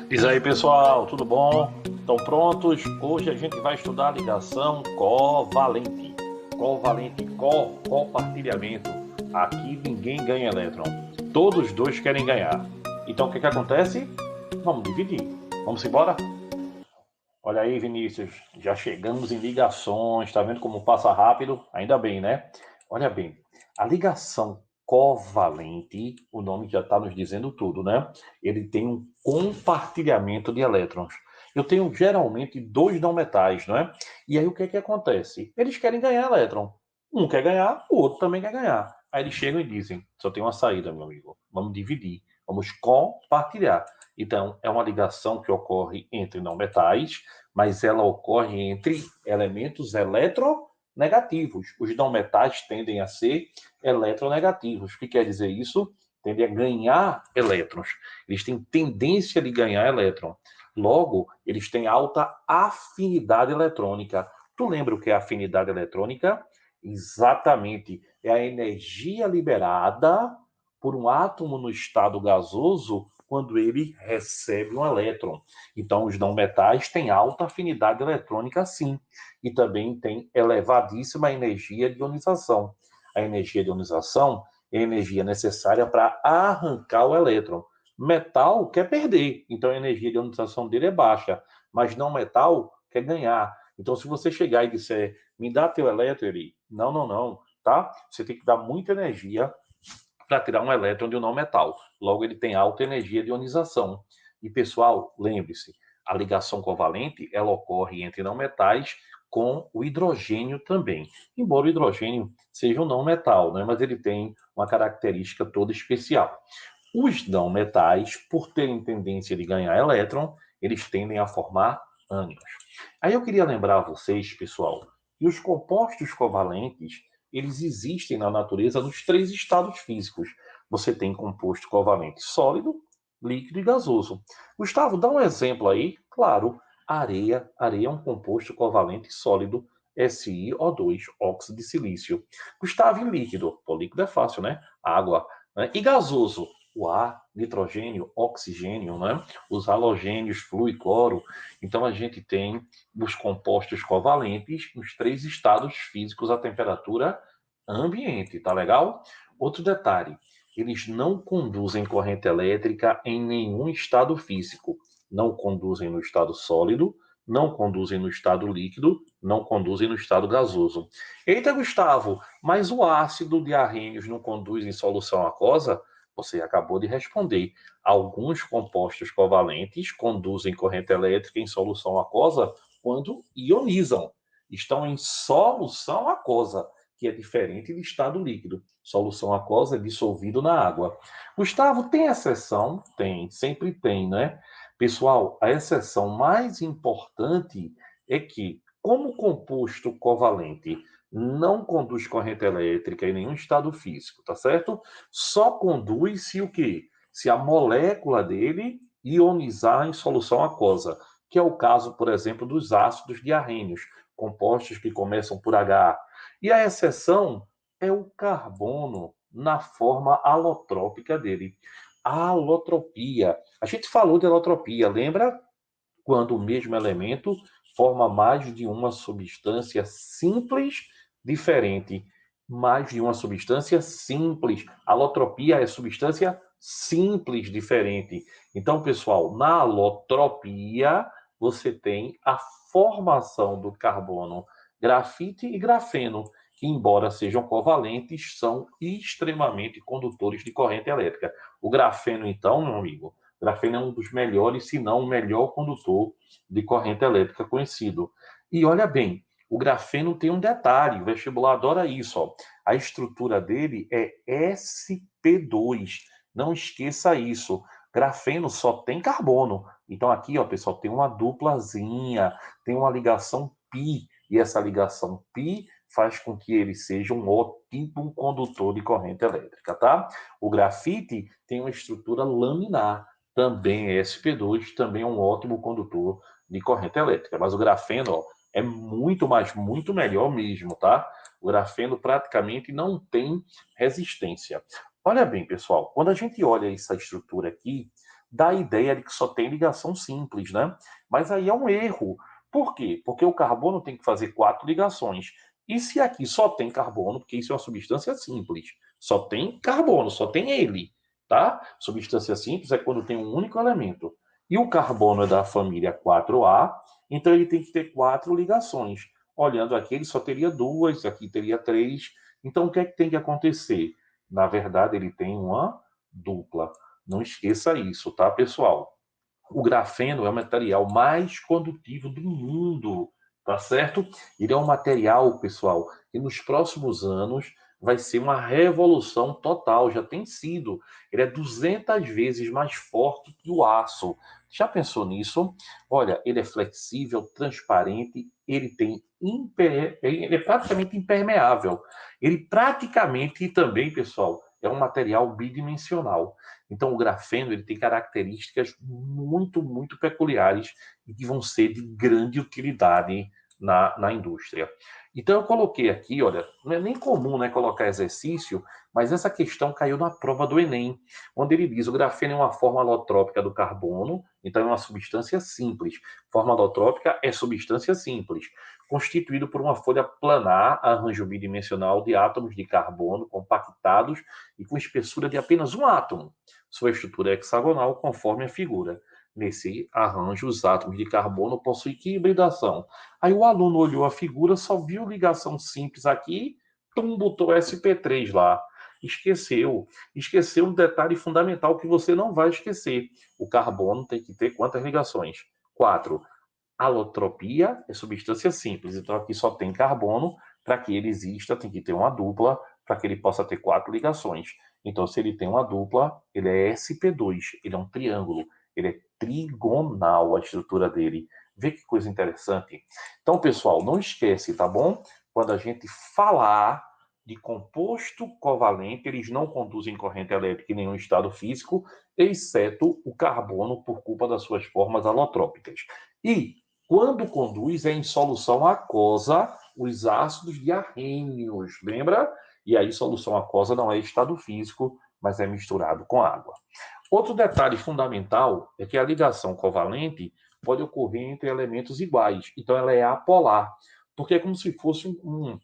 Diz aí, pessoal, tudo bom? Estão prontos? Hoje a gente vai estudar a ligação covalente. Covalente, compartilhamento. Aqui ninguém ganha elétron. Todos os dois querem ganhar. Então o que acontece? Vamos dividir. Vamos embora? Olha aí, Vinícius, já chegamos em ligações. Tá vendo como passa rápido? Ainda bem, né? Olha bem, a ligação covalente, o nome já está nos dizendo tudo, né? Ele tem um compartilhamento de elétrons. Eu tenho geralmente dois não metais, não é? E aí o que acontece? Eles querem ganhar elétron. Um quer ganhar, o outro também quer ganhar. Aí eles chegam e dizem: só tem uma saída, meu amigo. Vamos dividir, vamos compartilhar. Então, é uma ligação que ocorre entre não metais, mas ela ocorre entre elementos eletronegativos. Os não metais tendem a ser eletronegativos. O que quer dizer isso? Tendem a ganhar elétrons. Eles têm tendência de ganhar elétron. Logo, eles têm alta afinidade eletrônica. Tu lembra o que é afinidade eletrônica? Exatamente. É a energia liberada por um átomo no estado gasoso quando ele recebe um elétron. Então, os não metais têm alta afinidade eletrônica, sim, e também têm elevadíssima energia de ionização. A energia de ionização é a energia necessária para arrancar o elétron. Metal quer perder, então a energia de ionização dele é baixa, mas não metal quer ganhar. Então, se você chegar e disser, me dá teu elétron, ele, não, não, não, tá? Você tem que dar muita energia para tirar um elétron de um não metal. Logo, ele tem alta energia de ionização. E, pessoal, lembre-se, a ligação covalente ela ocorre entre não metais com o hidrogênio também. Embora o hidrogênio seja um não metal, né? Mas ele tem uma característica toda especial. Os não metais, por terem tendência de ganhar elétron, eles tendem a formar ânions. Aí eu queria lembrar a vocês, pessoal, que os compostos covalentes, eles existem na natureza nos três estados físicos. Você tem composto covalente sólido, líquido e gasoso. Gustavo, dá um exemplo aí. Claro, areia. Areia é um composto covalente sólido, SiO2, óxido de silício. Gustavo, em líquido. Pô, líquido é fácil, né? Água. Né? E gasoso? O ar, nitrogênio, oxigênio, né? Os halogênios, flúor e cloro. Então a gente tem os compostos covalentes nos três estados físicos à temperatura ambiente, tá legal? Outro detalhe, eles não conduzem corrente elétrica em nenhum estado físico. Não conduzem no estado sólido, não conduzem no estado líquido, não conduzem no estado gasoso. Eita, Gustavo, mas o ácido de arrênios não conduz em solução aquosa? Você acabou de responder. Alguns compostos covalentes conduzem corrente elétrica em solução aquosa quando ionizam. Estão em solução aquosa, que é diferente de estado líquido. Solução aquosa é dissolvido na água. Gustavo, tem exceção? Tem, sempre tem, né? Pessoal, a exceção mais importante é que, como o composto covalente não conduz corrente elétrica em nenhum estado físico, tá certo? Só conduz se o quê? Se a molécula dele ionizar em solução aquosa, que é o caso, por exemplo, dos ácidos diarrênios, compostos que começam por H. E a exceção é o carbono na forma alotrópica dele. A alotropia. A gente falou de alotropia, lembra? Quando o mesmo elemento forma mais de uma substância simples diferente. Mais de uma substância simples. Alotropia é substância simples diferente. Então, pessoal, na alotropia, você tem a formação do carbono grafite e grafeno, que, embora sejam covalentes, são extremamente condutores de corrente elétrica. O grafeno, então, meu amigo, grafeno é um dos melhores, se não o melhor condutor de corrente elétrica conhecido. E olha bem, o grafeno tem um detalhe, o vestibular adora isso. Ó. A estrutura dele é sp2. Não esqueça isso. Grafeno só tem carbono. Então aqui, ó, pessoal, tem uma duplazinha, tem uma ligação pi, e essa ligação pi faz com que ele seja um ótimo condutor de corrente elétrica, tá? O grafite tem uma estrutura laminar, também é sp2, também é um ótimo condutor de corrente elétrica. Mas o grafeno, ó, é muito mais, muito melhor mesmo, tá? O grafeno praticamente não tem resistência. Olha bem, pessoal, quando a gente olha essa estrutura aqui, dá a ideia de que só tem ligação simples, né? Mas aí é um erro. Por quê? Porque o carbono tem que fazer 4 ligações. E se aqui só tem carbono, porque isso é uma substância simples, só tem carbono, só tem ele, tá? Substância simples é quando tem um único elemento. E o carbono é da família 4A, então ele tem que ter 4 ligações. Olhando aqui, ele só teria 2, aqui teria 3. Então, o que é que tem que acontecer? Na verdade, ele tem uma dupla. Não esqueça isso, tá, pessoal? O grafeno é o material mais condutivo do mundo, tá certo? Ele é um material, pessoal, que nos próximos anos vai ser uma revolução total, já tem sido. Ele é 200 vezes mais forte que o aço. Já pensou nisso? Olha, ele é flexível, transparente, ele é praticamente impermeável. Ele praticamente também, pessoal, é um material bidimensional. Então, o grafeno ele tem características muito peculiares e que vão ser de grande utilidade na indústria. Então, eu coloquei aqui, olha, não é nem comum, né, colocar exercício, mas essa questão caiu na prova do Enem, onde ele diz o grafeno é uma forma alotrópica do carbono, então é uma substância simples. Forma alotrópica é substância simples, constituído por uma folha planar, arranjo bidimensional de átomos de carbono compactados e com espessura de apenas um átomo. Sua estrutura é hexagonal, conforme a figura. Nesse arranjo, os átomos de carbono possuem que hibridação? Aí o aluno olhou a figura, só viu ligação simples aqui, botou SP3 lá. Esqueceu. Esqueceu um detalhe fundamental que você não vai esquecer. O carbono tem que ter quantas ligações? 4. Alotropia é substância simples, então aqui só tem carbono. Para que ele exista, tem que ter uma dupla, para que ele possa ter 4 ligações. Então, se ele tem uma dupla, ele é sp2, ele é um triângulo, ele é trigonal a estrutura dele. Vê que coisa interessante. Então, pessoal, não esquece, tá bom? Quando a gente falar de composto covalente, eles não conduzem corrente elétrica em nenhum estado físico, exceto o carbono, por culpa das suas formas alotrópicas. E quando conduz é em solução aquosa os ácidos diarrênios, lembra? E aí solução aquosa não é estado físico, mas é misturado com água. Outro detalhe fundamental é que a ligação covalente pode ocorrer entre elementos iguais, então ela é apolar, porque é como se fosse um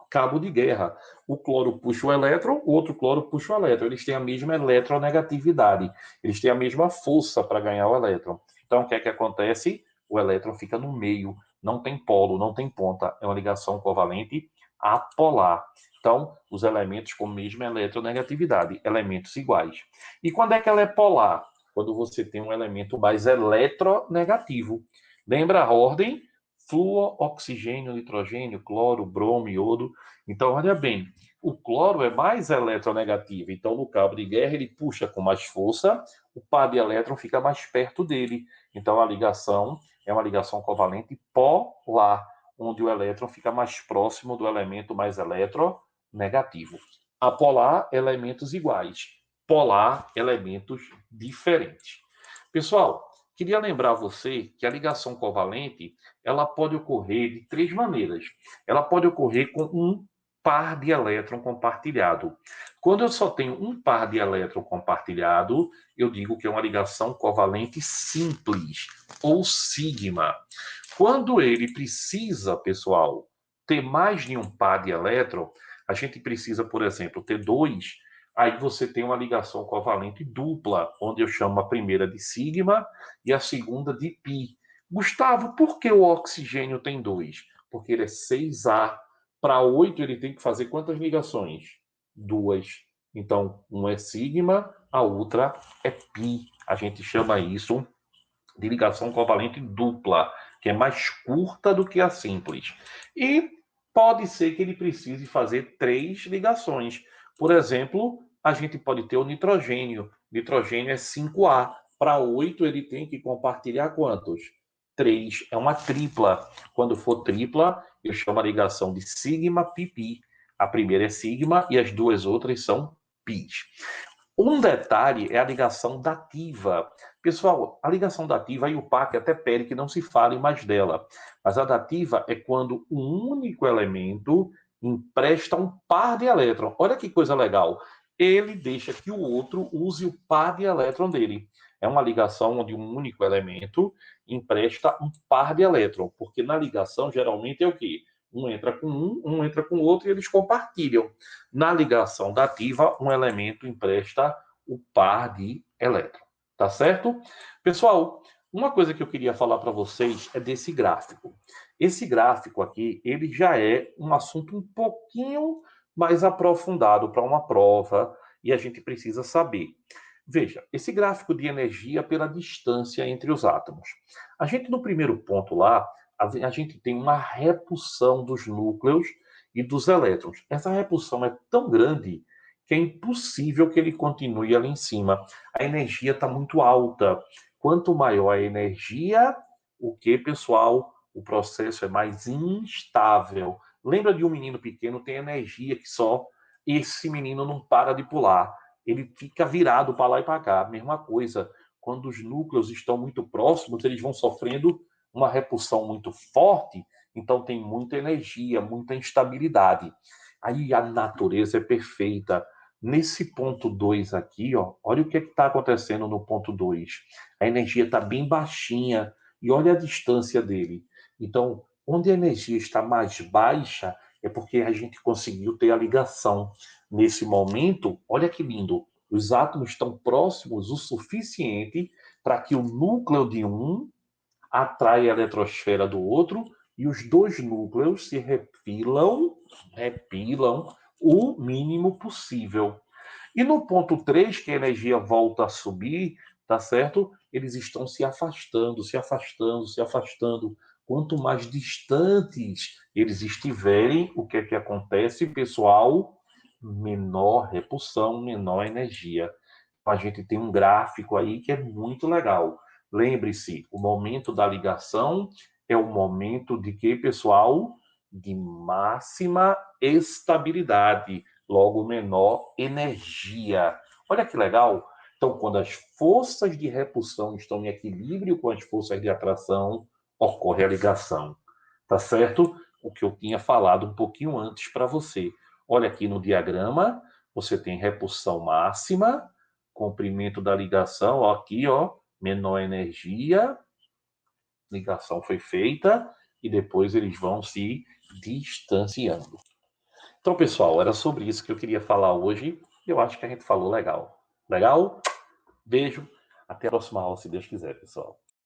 cabo de guerra. O cloro puxa o elétron, o outro cloro puxa o elétron. Eles têm a mesma eletronegatividade, eles têm a mesma força para ganhar o elétron. Então, o que é que acontece? O elétron fica no meio, não tem polo, não tem ponta. É uma ligação covalente apolar. Então, os elementos com a mesma eletronegatividade, elementos iguais. E quando é que ela é polar? Quando você tem um elemento mais eletronegativo. Lembra a ordem? Flúor, oxigênio, nitrogênio, cloro, bromo, iodo. Então, olha bem, o cloro é mais eletronegativo. Então, no cabo de guerra, ele puxa com mais força, o par de elétron fica mais perto dele. Então, a ligação é uma ligação covalente polar, onde o elétron fica mais próximo do elemento mais eletronegativo. Apolar, elementos iguais. Polar, elementos diferentes. Pessoal, queria lembrar você que a ligação covalente ela pode ocorrer de 3 maneiras. Ela pode ocorrer com um par de elétron compartilhado. Quando eu só tenho um par de elétron compartilhado, eu digo que é uma ligação covalente simples, ou sigma. Quando ele precisa, pessoal, ter mais de um par de elétron, a gente precisa, por exemplo, ter 2. Aí você tem uma ligação covalente dupla, onde eu chamo a primeira de sigma e a segunda de pi. Gustavo, por que o oxigênio tem 2? Porque ele é 6A. Para 8 ele tem que fazer quantas ligações? 2. Então, um é sigma, a outra é pi. A gente chama isso de ligação covalente dupla, que é mais curta do que a simples. E pode ser que ele precise fazer 3 ligações. Por exemplo, a gente pode ter o nitrogênio. Nitrogênio é 5A. Para 8, ele tem que compartilhar quantos? 3. É uma tripla. Quando for tripla, eu chamo a ligação de sigma-pi-pi. A primeira é sigma e as duas outras são pis. Um detalhe é a ligação dativa. Pessoal, a ligação dativa, aí o PAC até pede que não se fale mais dela. Mas a dativa é quando um único elemento empresta um par de elétrons. Olha que coisa legal. Ele deixa que o outro use o par de elétron dele. É uma ligação onde um único elemento empresta um par de elétrons, porque na ligação geralmente é o quê? Um entra com um entra com o outro e eles compartilham. Na ligação dativa, um elemento empresta o par de elétrons. Tá certo? Pessoal, uma coisa que eu queria falar para vocês é desse gráfico. Esse gráfico aqui, ele já é um assunto um pouquinho mais aprofundado para uma prova e a gente precisa saber. Veja, esse gráfico de energia pela distância entre os átomos. A gente, no primeiro ponto lá, a gente tem uma repulsão dos núcleos e dos elétrons. Essa repulsão é tão grande que é impossível que ele continue ali em cima. A energia está muito alta. Quanto maior a energia, o que, pessoal? O processo é mais instável. Lembra de um menino pequeno, tem energia que só esse menino não para de pular. Ele fica virado para lá e para cá. Mesma coisa, quando os núcleos estão muito próximos, eles vão sofrendo uma repulsão muito forte, então tem muita energia, muita instabilidade. Aí a natureza é perfeita. Nesse ponto 2 aqui, ó, olha o que está acontecendo no ponto 2. A energia está bem baixinha e olha a distância dele. Então, onde a energia está mais baixa, é porque a gente conseguiu ter a ligação. Nesse momento, olha que lindo, os átomos estão próximos o suficiente para que o núcleo de um atraia a eletrosfera do outro e os dois núcleos se repilam o mínimo possível. E no ponto 3, que a energia volta a subir, tá certo? Eles estão se afastando, se afastando, se afastando. Quanto mais distantes eles estiverem, o que é que acontece, pessoal? Menor repulsão, menor energia. A gente tem um gráfico aí que é muito legal. Lembre-se, o momento da ligação é o momento de que, pessoal? De máxima estabilidade, logo menor energia. Olha que legal. Então, quando as forças de repulsão estão em equilíbrio com as forças de atração, ocorre a ligação. Tá certo? O que eu tinha falado um pouquinho antes para você. Olha aqui no diagrama, você tem repulsão máxima, comprimento da ligação, ó, aqui, ó, menor energia, ligação foi feita e depois eles vão se distanciando. Então, pessoal, era sobre isso que eu queria falar hoje. Eu acho que a gente falou legal. Legal? Beijo. Até a próxima aula, se Deus quiser, pessoal.